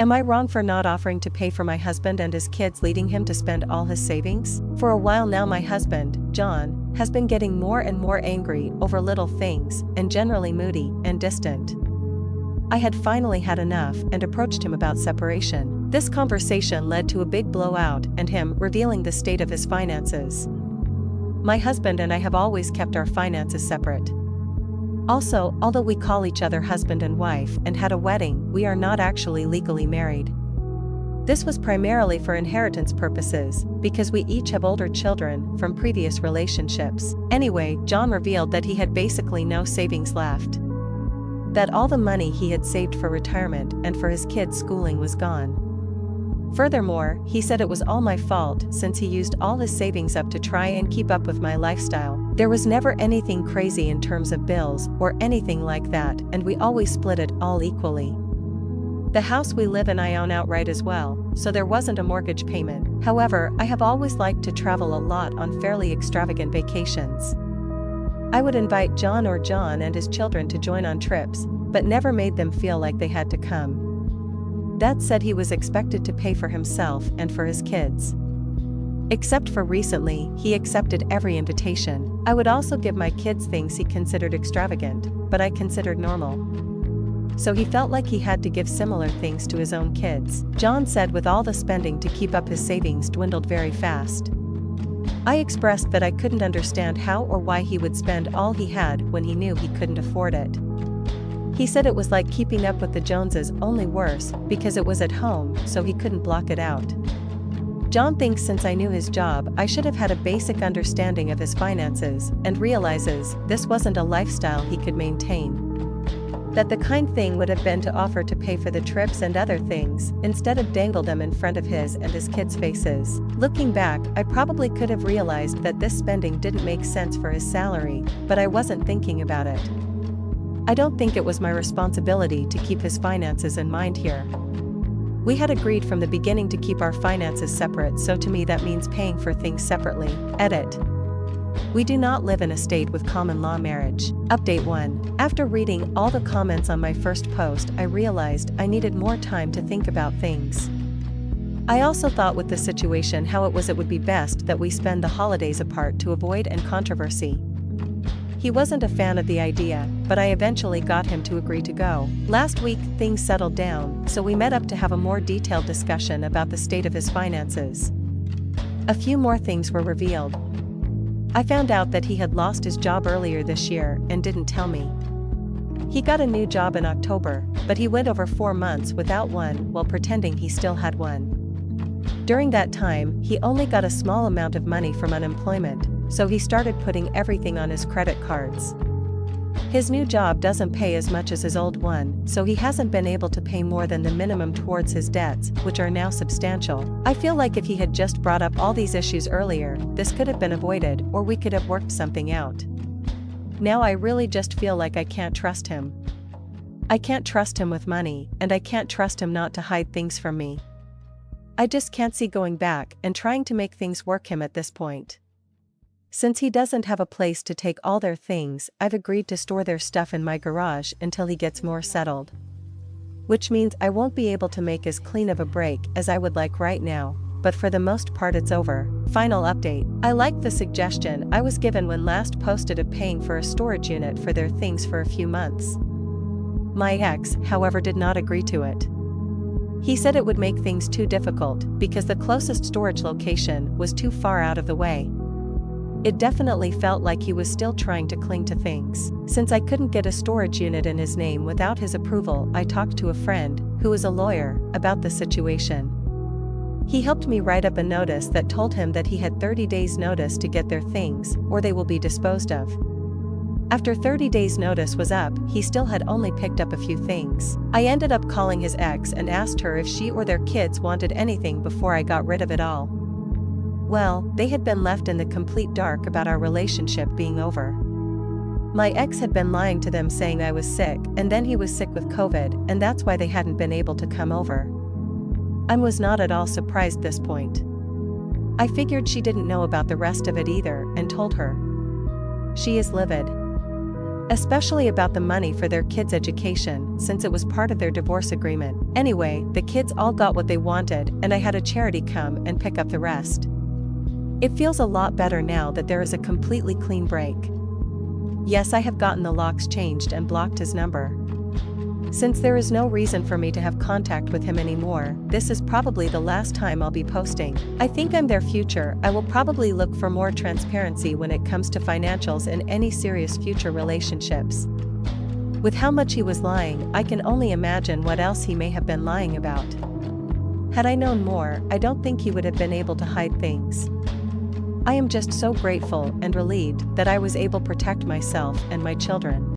Am I wrong for not offering to pay for my husband and his kids, leading him to spend all his savings? For a while now, my husband, John, has been getting more and more angry over little things and generally moody and distant. I had finally had enough and approached him about separation. This conversation led to a big blowout and him revealing the state of his finances. My husband and I have always kept our finances separate. Also, although we call each other husband and wife and had a wedding, we are not actually legally married. This was primarily for inheritance purposes, because we each have older children from previous relationships. Anyway, John revealed that he had basically no savings left. That all the money he had saved for retirement and for his kids' schooling was gone. Furthermore, he said it was all my fault since he used all his savings up to try and keep up with my lifestyle. There was never anything crazy in terms of bills or anything like that, and we always split it all equally. The house we live in I own outright as well, so there wasn't a mortgage payment. However, I have always liked to travel a lot on fairly extravagant vacations. I would invite John or John and his children to join on trips, but never made them feel like they had to come. That said, he was expected to pay for himself and for his kids. Except for recently, he accepted every invitation. I would also give my kids things he considered extravagant, but I considered normal. So he felt like he had to give similar things to his own kids. John said with all the spending to keep up his savings dwindled very fast. I expressed that I couldn't understand how or why he would spend all he had when he knew he couldn't afford it. He said it was like keeping up with the Joneses, only worse, because it was at home, so he couldn't block it out. John thinks since I knew his job, I should have had a basic understanding of his finances, and realizes this wasn't a lifestyle he could maintain. That the kind thing would have been to offer to pay for the trips and other things, instead of dangle them in front of his and his kids' faces. Looking back, I probably could have realized that this spending didn't make sense for his salary, but I wasn't thinking about it. I don't think it was my responsibility to keep his finances in mind here. We had agreed from the beginning to keep our finances separate, so to me that means paying for things separately. Edit. We do not live in a state with common law marriage. Update 1. After reading all the comments on my first post, I realized I needed more time to think about things. I also thought with the situation how it would be best that we spend the holidays apart to avoid any controversy. He wasn't a fan of the idea, but I eventually got him to agree to go. Last week, things settled down, so we met up to have a more detailed discussion about the state of his finances. A few more things were revealed. I found out that he had lost his job earlier this year and didn't tell me. He got a new job in October, but he went over 4 months without one while pretending he still had one. During that time, he only got a small amount of money from unemployment, so he started putting everything on his credit cards. His new job doesn't pay as much as his old one, so he hasn't been able to pay more than the minimum towards his debts, which are now substantial. I feel like if he had just brought up all these issues earlier, this could have been avoided, or we could have worked something out. Now I really just feel like I can't trust him. I can't trust him with money, and I can't trust him not to hide things from me. I just can't see going back and trying to make things work him at this point. Since he doesn't have a place to take all their things, I've agreed to store their stuff in my garage until he gets more settled. Which means I won't be able to make as clean of a break as I would like right now, but for the most part it's over. Final update. I like the suggestion I was given when last posted of paying for a storage unit for their things for a few months. My ex, however, did not agree to it. He said it would make things too difficult because the closest storage location was too far out of the way. It definitely felt like he was still trying to cling to things. Since I couldn't get a storage unit in his name without his approval, I talked to a friend, who is a lawyer, about the situation. He helped me write up a notice that told him that he had 30 days notice to get their things, or they will be disposed of. After 30 days notice was up, he still had only picked up a few things. I ended up calling his ex and asked her if she or their kids wanted anything before I got rid of it all. Well, they had been left in the complete dark about our relationship being over. My ex had been lying to them saying I was sick, and then he was sick with COVID, and that's why they hadn't been able to come over. I was not at all surprised at this point. I figured she didn't know about the rest of it either, and told her. She is livid. especially about the money for their kids' education, since it was part of their divorce agreement. Anyway, the kids all got what they wanted, and I had a charity come and pick up the rest. It feels a lot better now that there is a completely clean break. Yes, I have gotten the locks changed and blocked his number. Since there is no reason for me to have contact with him anymore, this is probably the last time I'll be posting. I think I'm their future. I will probably look for more transparency when it comes to financials in any serious future relationships. With how much he was lying, I can only imagine what else he may have been lying about. Had I known more, I don't think he would have been able to hide things. I am just so grateful and relieved that I was able to protect myself and my children.